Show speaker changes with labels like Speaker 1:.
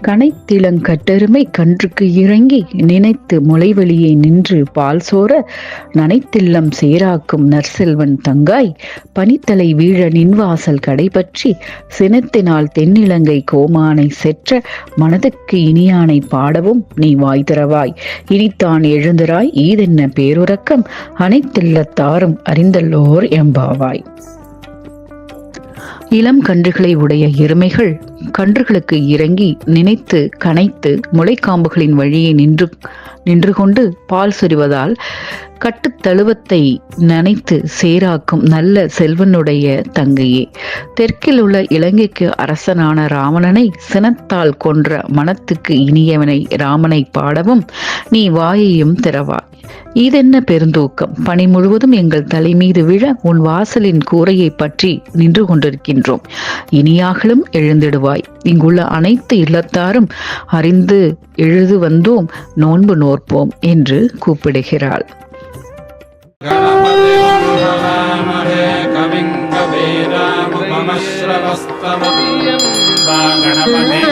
Speaker 1: கனைத்திளங்கட்டெருமை கன்றுக்கு இறங்கி நினைத்து முளைவெளியே நின்று பால் சோர நனைத்தில்லம் சேராக்கும் நற்செல்வன் தங்காய் பனித்தலை வீழ நின்வாசல் கடைபற்றி சினத்தினால் தென்னிலங்கை கோமானை செற்ற மனதுக்கு இனியானை பாடவும் நீ வாய் திறவாய் இனித்தான் எழுந்திராய் ஈதென்ன பேருறக்கம் அனைத்தில்லத்தாரும் அறிந்தல்லோர் எம்பாவாய். இளம் கன்றுகளை உடைய எருமைகள் கன்றுகளுக்கு இறங்கி நினைத்து கனைத்து முளைக்காம்புகளின் வழியே நின்று கொண்டு பால் சொரிவதால் கட்டுத்தழுவத்தை நனைத்து சேராக்கும் நல்ல செல்வனுடைய தங்கையே, தெற்கில் உள்ள இலங்கைக்கு அரசனான ராவணனை சினத்தால் கொன்ற மனத்துக்கு இனியவனை ராமனை பாடவும் நீ வாயையும் திறவாய். இதென்ன பெருந்தூக்கம், பனி முழுவதும் எங்கள் தலை மீது விழ உன் வாசலின் கூரையை பற்றி நின்று கொண்டிருக்கின்றோம். இனியாகலும் எழுந்திடுவாய், இங்குள்ள அனைத்து இல்லத்தாரும் அறிந்து எழுது வந்தோம், நோன்பு நோற்போம் என்று கூப்பிடுகிறாள்.
Speaker 2: கணபதி